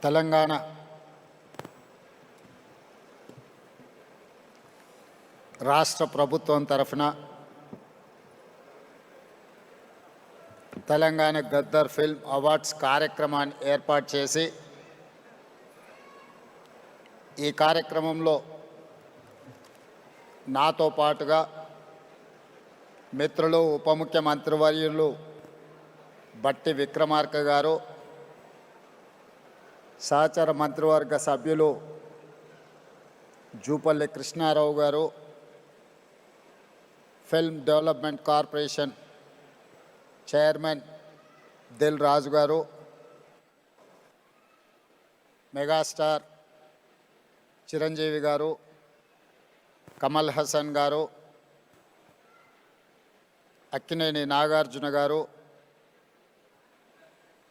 తెలంగాణ రాష్ట్ర ప్రభుత్వం తరఫున తెలంగాణ గద్దర్ ఫిల్మ్ అవార్డ్స్ కార్యక్రమాన్ని ఏర్పాటు చేసి ఈ కార్యక్రమంలో నాతో పాటుగా మిత్రులు ఉప ముఖ్యమంత్రివర్యులు బట్టి విక్రమార్క గారు, సహచర మంత్రివర్గ సభ్యులు జూపల్లి కృష్ణారావు గారు, film development corporation chairman Dil Raju గారు, మెగాస్టార్ చిరంజీవి గారు, కమల్ హాసన్ గారు, అక్కినేని నాగార్జున గారు,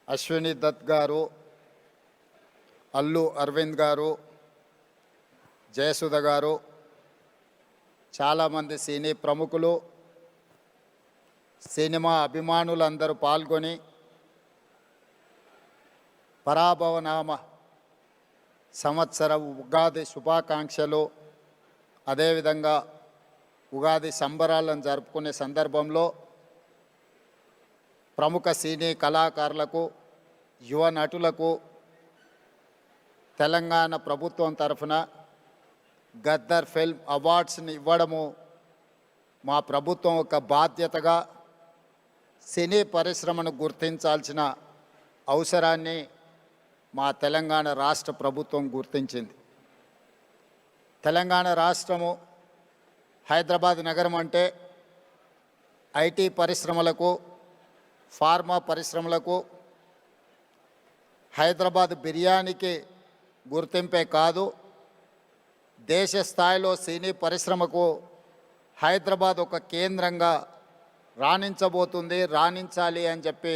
అశ్విని దత్ గారు, అల్లు అరవింద్ గారు, జయసుధ గారు, చాలామంది సినీ ప్రముఖులు, సినిమా అభిమానులందరూ పాల్గొని పరాభవనామ సంవత్సర ఉగాది శుభాకాంక్షలు, అదేవిధంగా ఉగాది సంబరాలను జరుపుకునే సందర్భంలో ప్రముఖ సినీ కళాకారులకు, యువ నటులకు తెలంగాణ ప్రభుత్వం తరఫున గద్దర్ ఫిల్మ్ అవార్డ్స్ని ఇవ్వడము మా ప్రభుత్వం ఒక బాధ్యతగా సినీ పరిశ్రమను గుర్తించాల్సిన అవసరాన్ని మా తెలంగాణ రాష్ట్ర ప్రభుత్వం గుర్తించింది. తెలంగాణ రాష్ట్రము హైదరాబాద్ నగరం అంటే ఐటీ పరిశ్రమలకు, ఫార్మా పరిశ్రమలకు, హైదరాబాద్ బిర్యానీకి గుర్తింపే కాదు, దేశ స్థాయిలో సినీ పరిశ్రమకు హైదరాబాద్ ఒక కేంద్రంగా రాణించబోతుంది, రాణించాలి అని చెప్పి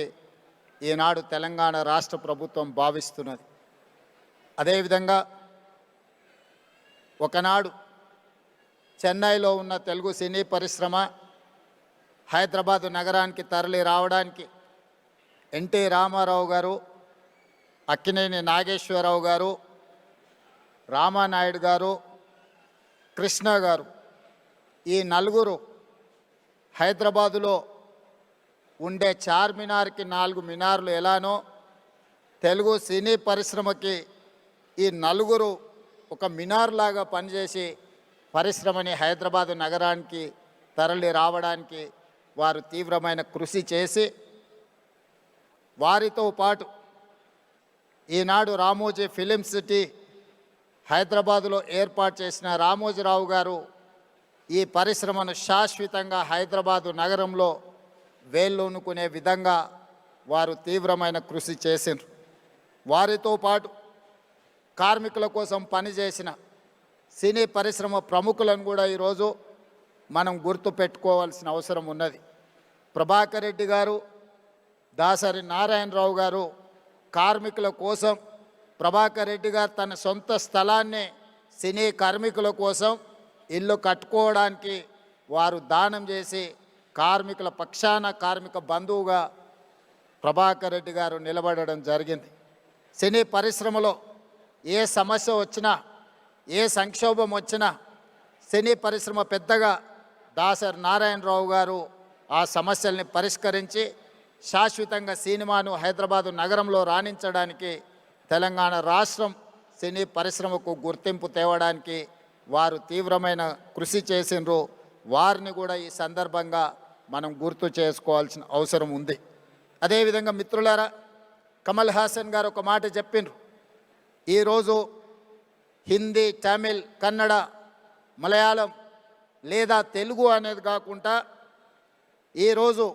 ఈనాడు తెలంగాణ రాష్ట్ర ప్రభుత్వం భావిస్తున్నది. అదేవిధంగా ఒకనాడు చెన్నైలో ఉన్న తెలుగు సినీ పరిశ్రమ హైదరాబాద్ నగరానికి తరలి రావడానికి ఎన్టీ రామారావు గారు, అక్కినేని నాగేశ్వరరావు గారు, రామానాయుడు గారు, కృష్ణ గారు, ఈ నలుగురు హైదరాబాదులో ఉండే చార్మినార్కి 4 మినార్లు ఎలానో తెలుగు సినీ పరిశ్రమకి ఈ నలుగురు ఒక మినార్ లాగా పనిచేసి పరిశ్రమని హైదరాబాదు నగరానికి తరలి రావడానికి వారు తీవ్రమైన కృషి చేసి, వారితో పాటు ఈనాడు రామోజీ ఫిలిం సిటీ హైదరాబాదులో ఏర్పాటు చేసిన రామోజీరావు గారు ఈ పరిశ్రమను శాశ్వతంగా హైదరాబాదు నగరంలో వేళ్ళూనుకునే విధంగా వారు తీవ్రమైన కృషి చేసిండ్రు. వారితో పాటు కార్మికుల కోసం పనిచేసిన సినీ పరిశ్రమ ప్రముఖులను కూడా ఈరోజు మనం గుర్తు పెట్టుకోవాల్సిన అవసరం ఉన్నది. ప్రభాకర్ రెడ్డి గారు, దాసరి నారాయణరావు గారు కార్మికుల కోసం, ప్రభాకర్ రెడ్డి గారు తన సొంత స్థలాన్ని సినీ కార్మికుల కోసం ఇల్లు కట్టుకోవడానికి వారు దానం చేసి కార్మికుల పక్షాన కార్మిక బంధువుగా ప్రభాకర్ రెడ్డి గారు నిలబడడం జరిగింది. సినీ పరిశ్రమలో ఏ సమస్య వచ్చినా, ఏ సంక్షోభం వచ్చినా సినీ పరిశ్రమ పెద్దగా దాసరి నారాయణరావు గారు ఆ సమస్యల్ని పరిష్కరించి శాశ్వతంగా సినిమాను హైదరాబాదు నగరంలో రాణించడానికి, తెలంగాణ రాష్ట్రం సినీ పరిశ్రమకు గుర్తింపు తేవడానికి వారు తీవ్రమైన కృషి చేసిండ్రు. వారిని కూడా ఈ సందర్భంగా మనం గుర్తు చేసుకోవాల్సిన అవసరం ఉంది. అదేవిధంగా మిత్రులారా, కమల్ హాసన్ గారు ఒక మాట చెప్పిండ్రు. ఈరోజు హిందీ, తమిళ్, కన్నడ, మలయాళం లేదా తెలుగు అనేది కాకుండా ఈరోజు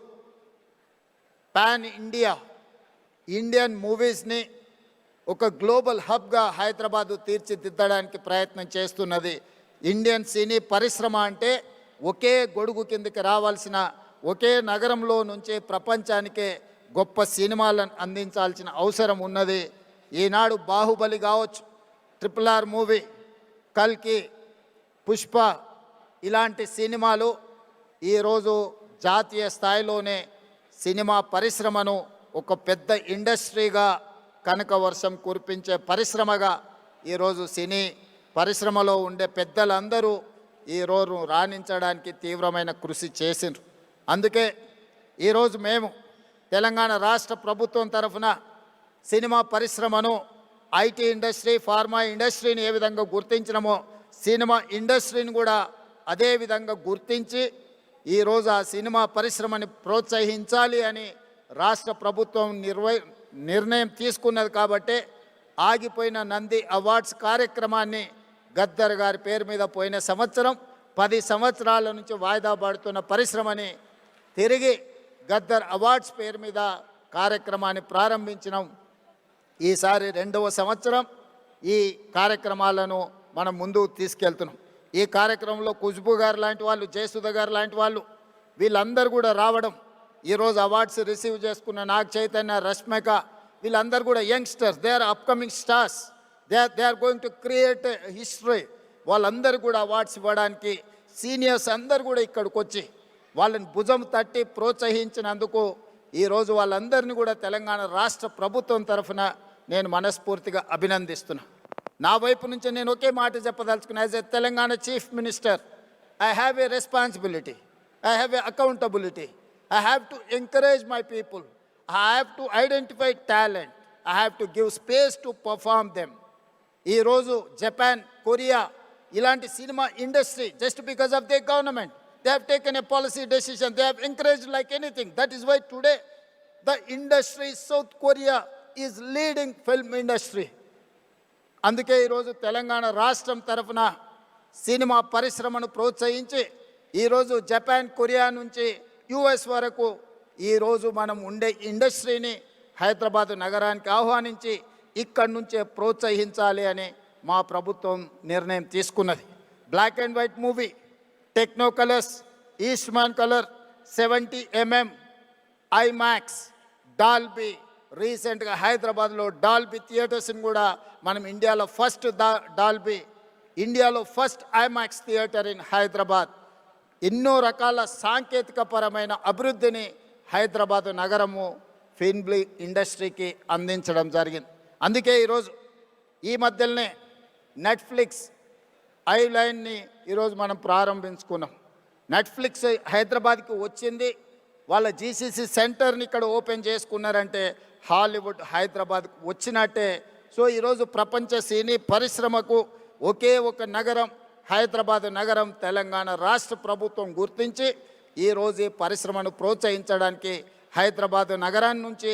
పాన్ ఇండియా ఇండియన్ మూవీస్ని ఒక గ్లోబల్ హబ్గా హైదరాబాదు తీర్చిదిద్దడానికి ప్రయత్నం చేస్తున్నది. ఇండియన్ సినీ పరిశ్రమ అంటే ఒకే గొడుగు కిందకి రావాల్సిన, ఒకే నగరంలో నుంచి ప్రపంచానికే గొప్ప సినిమాలను అందించాల్సిన అవసరం ఉన్నది. ఈనాడు బాహుబలి కావచ్చు, RRR మూవీ, కల్కి, పుష్ప ఇలాంటి సినిమాలు ఈరోజు జాతీయ స్థాయిలోనే సినిమా పరిశ్రమను ఒక పెద్ద ఇండస్ట్రీగా కనక వర్షం కురిపించే పరిశ్రమగా ఈరోజు సినీ పరిశ్రమలో ఉండే పెద్దలందరూ ఈరోజు రాణించడానికి తీవ్రమైన కృషి చేసిండ్రు. అందుకే ఈరోజు మేము తెలంగాణ రాష్ట్ర ప్రభుత్వం తరఫున సినిమా పరిశ్రమను ఐటీ ఇండస్ట్రీ, ఫార్మా ఇండస్ట్రీని ఏ విధంగా గుర్తించినమో సినిమా ఇండస్ట్రీని కూడా అదే విధంగా గుర్తించి ఈరోజు ఆ సినిమా పరిశ్రమని ప్రోత్సహించాలి అని రాష్ట్ర ప్రభుత్వం నిర్ణయం తీసుకున్నది. కాబట్టి ఆగిపోయిన నంది అవార్డ్స్ కార్యక్రమాన్ని గద్దర్ గారి పేరు మీద పోయిన సంవత్సరం 10 సంవత్సరాల నుంచి వాయిదా పడుతున్న పరిశ్రమని తిరిగి గద్దర్ అవార్డ్స్ పేరు మీద కార్యక్రమాన్ని ప్రారంభించినాం. ఈసారి 2వ సంవత్సరం ఈ కార్యక్రమాలను మనం ముందుకు తీసుకెళ్తున్నాం. ఈ కార్యక్రమంలో ఖుష్బూ గారు లాంటి వాళ్ళు, జయసుధ గారు లాంటి వాళ్ళు వీళ్ళందరూ కూడా రావడం, ఈరోజు అవార్డ్స్ రిసీవ్ చేసుకున్న నాగ చైతన్య, రష్మిక వీళ్ళందరూ కూడా youngsters, they are upcoming stars, they are going to create history. వాళ్ళందరూ కూడా అవార్డ్స్ ఇవ్వడానికి సీనియర్స్ అందరు కూడా ఇక్కడికి వచ్చి వాళ్ళని భుజం తట్టి ప్రోత్సహించినందుకు ఈరోజు వాళ్ళందరినీ కూడా తెలంగాణ రాష్ట్ర ప్రభుత్వం తరఫున నేను మనస్ఫూర్తిగా అభినందిస్తున్నా. నా వైపు నుంచి నేను ఒకే మాట చెప్పదలుచుకున్నా. As a Telangana chief minister, I have a responsibility, I have a accountability. I have to encourage my people. I have to identify talent. I have to give space to perform them. ఈ రోజు Japan, Korea ఇలాంటి cinema industry just because of their government, they have taken a policy decision. They have encouraged like anything. That is why today the industry, South Korea is leading film industry. అందుకే ఈరోజు తెలంగాణ రాష్ట్రం తరఫున cinema పరిశ్రమను ప్రోత్సహించి ఈరోజు Japan, Korea నుంచి US వరకు ఈరోజు మనం ఉండే ఇండస్ట్రీని హైదరాబాద్ నగరానికి ఆహ్వానించి ఇక్కడి నుంచే ప్రోత్సహించాలి అని మా ప్రభుత్వం నిర్ణయం తీసుకున్నది. Black and white movie, techno colours, Eastman colour, 70mm, IMAX, Dolby, రీసెంట్గా హైదరాబాద్లో డాల్బీ థియేటర్స్ని కూడా మనం ఇండియాలో ఫస్ట్ ఇండియాలో first IMAX theatre in Hyderabad. ఎన్నో రకాల సాంకేతికపరమైన అభివృద్ధిని హైదరాబాద్ నగరము ఫిల్మ్ ఇండస్ట్రీకి అందించడం జరిగింది. అందుకే ఈరోజు ఈ మధ్యలోనే నెట్ఫ్లిక్స్ ఐలైన్ని ఈరోజు మనం ప్రారంభించుకున్నాం. నెట్ఫ్లిక్స్ హైదరాబాద్కి వచ్చింది, వాళ్ళ జీసీసీ సెంటర్ని ఇక్కడ ఓపెన్ చేసుకున్నారంటే హాలీవుడ్ హైదరాబాద్కు వచ్చినట్టే. సో ఈరోజు ప్రపంచ సినీ పరిశ్రమకు ఒకే ఒక నగరం హైదరాబాద్ నగరం తెలంగాణ రాష్ట్ర ప్రభుత్వం గుర్తించి ఈరోజు ఈ పరిశ్రమను ప్రోత్సహించడానికి హైదరాబాద్ నగరాన్ని నుంచి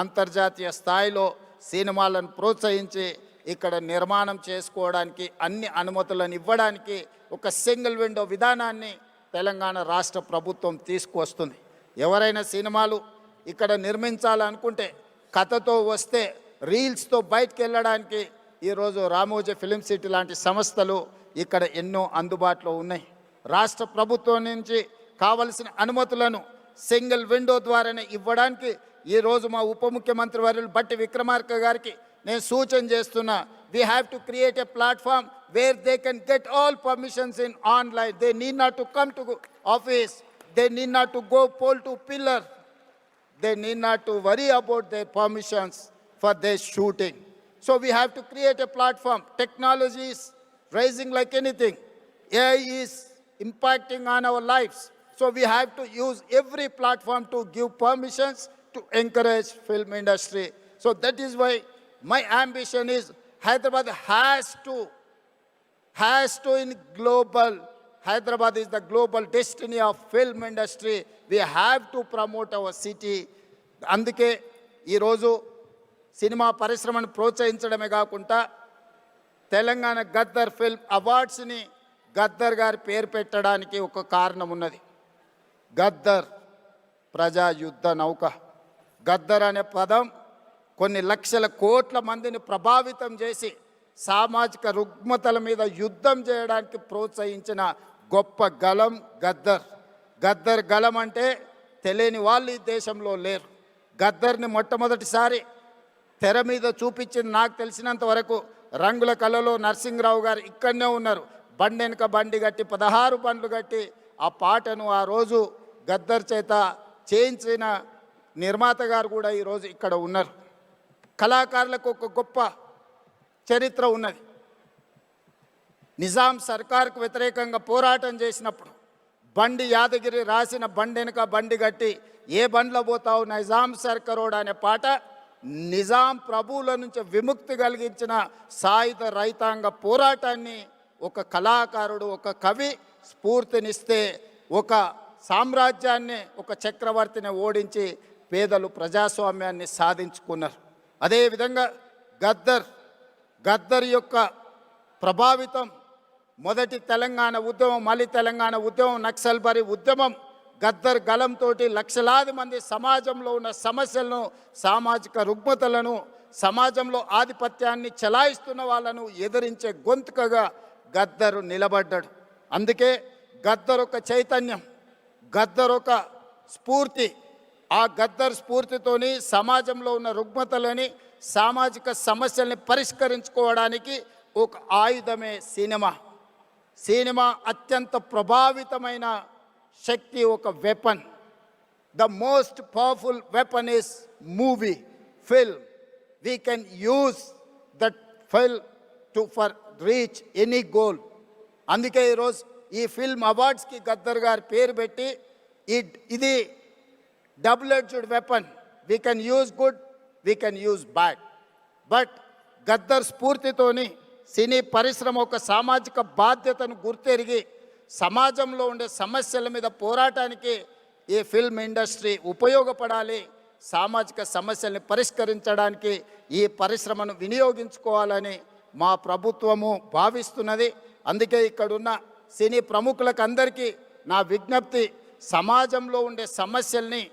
అంతర్జాతీయ స్థాయిలో సినిమాలను ప్రోత్సహించి ఇక్కడ నిర్మాణం చేసుకోవడానికి అన్ని అనుమతులను ఇవ్వడానికి ఒక సింగిల్ విండో విధానాన్ని తెలంగాణ రాష్ట్ర ప్రభుత్వం తీసుకువస్తుంది. ఎవరైనా సినిమాలు ఇక్కడ నిర్మించాలనుకుంటే కథతో వస్తే రీల్స్తో బయటకు వెళ్ళడానికి ఈరోజు రామోజీ ఫిలిం సిటీ లాంటి సంస్థలు ఇక్కడ ఎన్నో అందుబాటులో ఉన్నాయి. రాష్ట్ర ప్రభుత్వం నుంచి కావలసిన అనుమతులను సింగిల్ విండో ద్వారానే ఇవ్వడానికి ఈరోజు మా ఉప ముఖ్యమంత్రి వర్యులు బట్టి విక్రమార్క గారికి నేను సూచన చేస్తున్నా. We have to create a platform where they can get all permissions in online. They need not to come to office, they need not to go pole to pillar, they need not to worry about their permissions for their shooting. So we have to create a platform. Technology is rising like anything. AI is impacting on our lives. So we have to use every platform to give permissions to encourage film industry. So that is why my ambition is Hyderabad has to in global. Hyderabad is the global destiny of film industry. We have to promote our city. అందుకే ఈరోజు cinema పరిశ్రమను ప్రోత్సహించడమే కాకుండా Telangana Gaddar film అవార్డ్స్ని Gaddar గారి పేరు పెట్టడానికి ఒక కారణం ఉన్నది. గద్దర్ ప్రజా యుద్ధ నౌక. గద్దర్ అనే పదం కొన్ని లక్షల కోట్ల మందిని ప్రభావితం చేసి సామాజిక రుగ్మతల మీద యుద్ధం చేయడానికి ప్రోత్సహించిన గొప్ప గలం గద్దర్. గద్దర్ గలం అంటే తెలియని వాళ్ళు ఈ దేశంలో లేరు. గద్దర్ని మొట్టమొదటిసారి తెర మీద చూపించింది నాకు తెలిసినంత వరకు రంగుల కళలో నరసింహరావు గారు ఇక్కడనే ఉన్నారు. బండి వెనుక బండి కట్టి 16 బండ్లు కట్టి ఆ పాటను ఆ రోజు గద్దర్ చేత చేయించిన నిర్మాత గారు కూడా ఈరోజు ఇక్కడ ఉన్నారు. కళాకారులకు ఒక గొప్ప చరిత్ర ఉన్నది. నిజాం సర్కార్కు వ్యతిరేకంగా పోరాటం చేసినప్పుడు బండి యాదగిరి రాసిన బండి వెనుక బండి కట్టి ఏ బండ్లో పోతావు నిజాం సర్కారోడు అనే పాట నిజాం ప్రభువుల నుంచి విముక్తి కలిగించిన సాయుధ రైతాంగ పోరాటాన్ని ఒక కళాకారుడు, ఒక కవి స్ఫూర్తినిస్తే ఒక సామ్రాజ్యాన్ని, ఒక చక్రవర్తిని ఓడించి పేదలు ప్రజాస్వామ్యాన్ని సాధించుకున్నారు. అదేవిధంగా గద్దర్ యొక్క ప్రభావితం మొదటి తెలంగాణ ఉద్యమం, మళ్ళీ తెలంగాణ ఉద్యమం, నక్సల్బరీ ఉద్యమం, గద్దర్ గలంతో లక్షలాది మంది సమాజంలో ఉన్న సమస్యలను, సామాజిక రుగ్మతలను, సమాజంలో ఆధిపత్యాన్ని చెలాయిస్తున్న వాళ్ళను ఎదిరించే గొంతుకగా గద్దరు నిలబడ్డాడు. అందుకే గద్దర్ ఒక చైతన్యం, గద్దర్ ఒక స్ఫూర్తి. ఆ గద్దర్ స్ఫూర్తితోని సమాజంలో ఉన్న రుగ్మతలని, సామాజిక సమస్యల్ని పరిష్కరించుకోవడానికి ఒక ఆయుధమే సినిమా. సినిమా అత్యంత ప్రభావితమైన శక్తి, ఒక weapon. The most powerful weapon is movie, film. We can use that film for reach any goal. అందుకే ఈరోజు ఈ ఫిల్మ్ అవార్డ్స్కి గద్దర్ గారి పేరు పెట్టి ఇది double edged weapon. We can use good, we can use bad. But Gaddar స్ఫూర్తితోని సినీ పరిశ్రమ ఒక సామాజిక బాధ్యతను గుర్తెరిగి సమాజంలో ఉండే సమస్యల మీద పోరాటానికి ఈ ఫిల్మ్ ఇండస్ట్రీ ఉపయోగపడాలి. సామాజిక సమస్యల్ని పరిష్కరించడానికి ఈ పరిశ్రమను వినియోగించుకోవాలని మా ప్రభుత్వము భావిస్తున్నది. అందుకే ఇక్కడున్న సినీ ప్రముఖులకు అందరికీ నా విజ్ఞప్తి, సమాజంలో ఉండే సమస్యల్ని,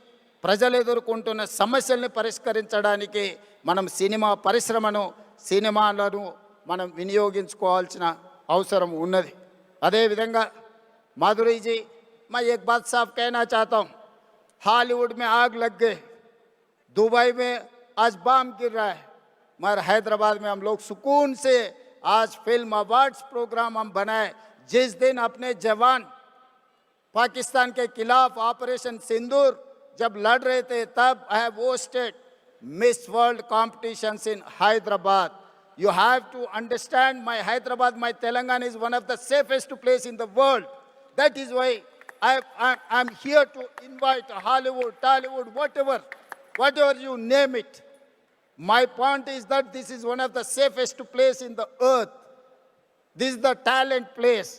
ప్రజలు ఎదుర్కొంటున్న సమస్యల్ని పరిష్కరించడానికి మనం సినిమా పరిశ్రమను, సినిమాలను మనం వినియోగించుకోవాల్సిన అవసరం ఉన్నది. అదేవిధంగా माधुरी जी, मैं एक बात साफ कहना चाहता हूँ, हॉलीवुड में आग लग गई, दुबई में आज बम गिर रहा है, मगर हैदराबाद में हम लोग सुकून से आज फिल्म अवार्ड्स प्रोग्राम हम बनाए. जिस दिन अपने जवान पाकिस्तान के खिलाफ ऑपरेशन सिंदूर जब लड़ रहे थे, तब I have hosted miss world competitions in Hyderabad. You have to understand, my Hyderabad, my Telangana is one of the safest place in the world. That is why I'm here to invite Hollywood, Tollywood, whatever you name it. My point is that this is one of the safest place in the earth. This is the talent place.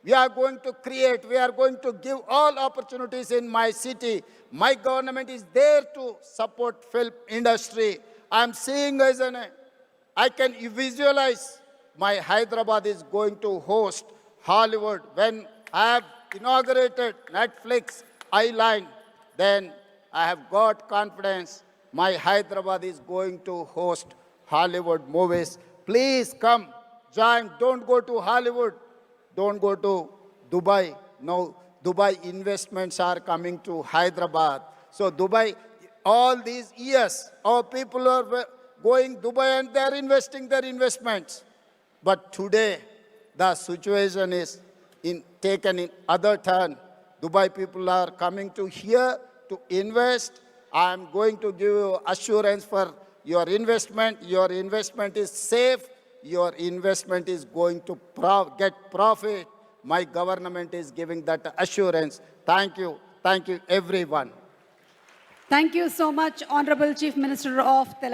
We are going to create, we are going to give all opportunities in my city. My government is there to support film industry. I'm seeing as I can visualize my Hyderabad is going to host Hollywood. When I have inaugurated Netflix Island, then I have got confidence my Hyderabad is going to host Hollywood movies. Please come, join. Don't go to Hollywood. Don't go to Dubai. No, Dubai investments are coming to Hyderabad. So Dubai, all these years, our people are going Dubai and they are investing their investments. But today, the situation is taken in other turn. Dubai people are coming to here to invest. I am going to give you assurance for your investment. Your investment is safe. Your investment is going to get profit. My government is giving that assurance. Thank you. Thank you, everyone. Thank you so much, Honorable Chief Minister of Telangana.